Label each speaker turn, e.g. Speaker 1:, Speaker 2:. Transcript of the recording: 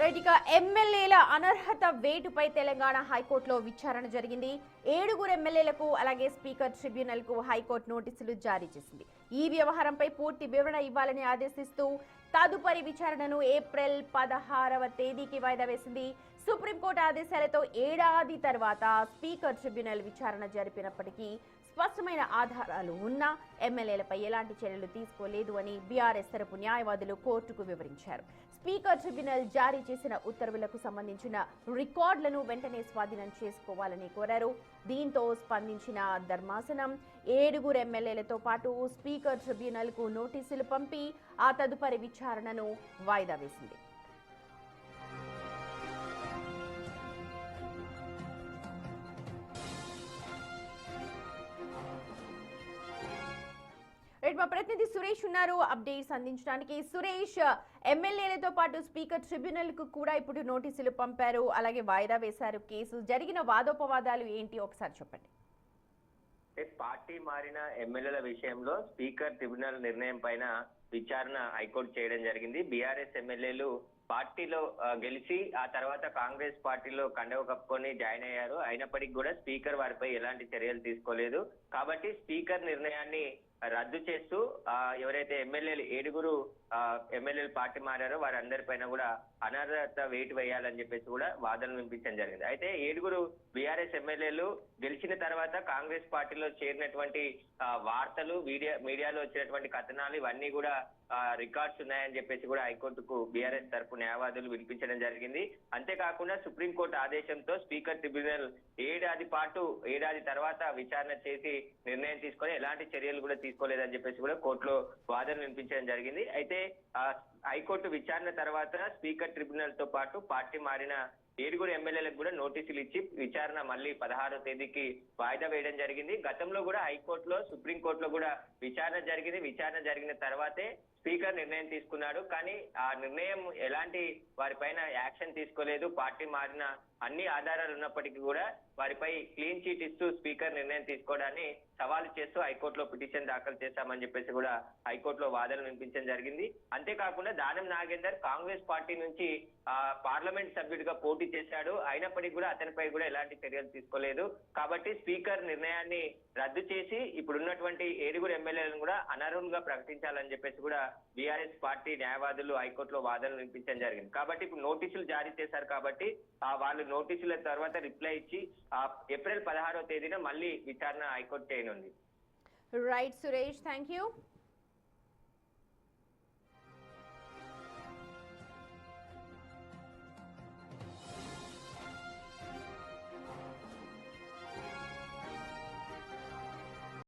Speaker 1: Right ఇక ఎమ్మెల్యేల అనర్హత వేటుపై తెలంగాణ హైకోర్టులో విచారణ జరిగింది. 7 ఎమ్మెల్యేలకు అలాగే స్పీకర్ ట్రిబ్యునల్ కు హైకోర్టు నోటీసులు జారీ చేసింది. ఈ వ్యవహారంపై పూర్తి వివరణ ఇవ్వాలని ఆదేశిస్తూ తదుపరి విచారణను ఏప్రిల్ 16వ తేదీకి వాయిదా వేసింది. సుప్రీంకోర్టు ఆదేశాలతో ఏడాది తర్వాత స్పీకర్ ట్రిబ్యునల్ విచారణ జరిపినప్పటికీ స్పష్టమైన ఆధారాలు ఉన్నా ఎమ్మెల్యేలపై ఎలాంటి చర్యలు తీసుకోలేదు అని బీఆర్ఎస్ తరపు న్యాయవాదులు కోర్టుకు వివరించారు. స్పీకర్ ట్రిబ్యునల్ జారీ చేసిన ఉత్తర్వులకు సంబంధించిన రికార్డులను వెంటనే స్వాధీనం చేసుకోవాలని కోరారు. దీంతో స్పందించిన ధర్మాసనం 7 ఎమ్మెల్యేలతో పాటు స్పీకర్ ట్రిబ్యునల్ కు నోటీసులు పంపి ఆ తదుపరి విచారణను వాయిదా వేసింది. మా ప్రతినిధి సురేష్ ఉన్నారు అప్డేట్స్ అందించడానికి. సురేష్, ఎమ్మెల్యేలతో పాటు స్పీకర్ ట్రిబ్యునల్ కు కూడా ఇప్పుడు నోటీసులు పంపారు, అలాగే వాయిదా వేశారు కేసు. జరిగిన వాదోపవాదాలు ఏంటి ఒకసారి చెప్పండి.
Speaker 2: పార్టీ మారిన ఎమ్మెల్యేల విషయంలో స్పీకర్ ట్రిబ్యునల్ నిర్ణయం పైన విచారణ హైకోర్టు చేయడం జరిగింది. బీఆర్ఎస్ ఎమ్మెల్యేలు పార్టీలో గెలిచి ఆ తర్వాత కాంగ్రెస్ పార్టీలో కండవ కప్పుకొని జాయిన్ అయ్యారు. అయినప్పటికీ కూడా స్పీకర్ వారిపై ఎలాంటి చర్యలు తీసుకోలేదు. కాబట్టి స్పీకర్ నిర్ణయాన్ని రద్దు చేస్తూ ఎవరైతే ఎమ్మెల్యేలు 7 ఎమ్మెల్యేలు పార్టీ మారారో వారందరిపైన కూడా అనర్హత వేటు వేయాలని చెప్పేసి కూడా వాదనలు వినిపించడం జరిగింది. అయితే 7 బీఆర్ఎస్ ఎమ్మెల్యేలు గెలిచిన తర్వాత కాంగ్రెస్ పార్టీలో చేరినటువంటి వార్తలు మీడియాలో వచ్చినటువంటి కథనాలు ఇవన్నీ కూడా రికార్డ్స్ ఉన్నాయని చెప్పేసి కూడా హైకోర్టుకు బీఆర్ఎస్ తరపు న్యాయవాదులు వినిపించడం జరిగింది. అంతేకాకుండా సుప్రీంకోర్టు ఆదేశంతో స్పీకర్ ట్రిబ్యునల్ ఏడాది తర్వాత విచారణ చేసి నిర్ణయం తీసుకొని ఎలాంటి చర్యలు కూడా తీసుకోలేదని చెప్పేసి కూడా కోర్టులో వాదనలు వినిపించడం జరిగింది. అయితే హైకోర్టు విచారణ తర్వాత స్పీకర్ ట్రిబ్యునల్ తో పాటు పార్టీ మారిన 7 ఎమ్మెల్యేలకు కూడా నోటీసులు ఇచ్చి విచారణ మళ్ళీ 16వ తేదీకి వాయిదా వేయడం జరిగింది. గతంలో కూడా హైకోర్టులో సుప్రీంకోర్టులో కూడా విచారణ జరిగింది. విచారణ జరిగిన తర్వాతే స్పీకర్ నిర్ణయం తీసుకున్నాడు. కానీ ఆ నిర్ణయం ఎలాంటి వారిపైన యాక్షన్ తీసుకోలేదు. పార్టీ మారిన అన్ని ఆధారాలు ఉన్నప్పటికీ కూడా వారిపై క్లీన్ చీట్ ఇస్తూ స్పీకర్ నిర్ణయం తీసుకోవడాన్ని సవాలు చేస్తూ హైకోర్టులో పిటిషన్ దాఖలు చేశామని చెప్పేసి కూడా హైకోర్టులో వాదనలు వినిపించడం జరిగింది. అంతేకాకుండా దానం నాగేందర్ కాంగ్రెస్ పార్టీ నుంచి పార్లమెంట్ సభ్యుడిగా పోటీ చేశాడు. అయినప్పటికీ కూడా అతనిపై కూడా ఎలాంటి చర్యలు తీసుకోలేదు. కాబట్టి స్పీకర్ నిర్ణయాన్ని రద్దు చేసి ఇప్పుడున్నటువంటి 7 ఎమ్మెల్యేలను కూడా అనర్హులుగా ప్రకటించాలని చెప్పేసి కూడా బీఆర్ఎస్ పార్టీ న్యాయవాదులు హైకోర్టులో వాదనలు వినిపించడం జరిగింది. కాబట్టి ఇప్పుడు నోటీసులు జారీ చేశారు. కాబట్టి వాళ్ళు నోటీసుల తర్వాత రిప్లై ఇచ్చి ఏప్రిల్ 16వ తేదీన మళ్ళీ విచారణ హైకోర్టు చేయనుంది.
Speaker 1: Right Suresh, thank you.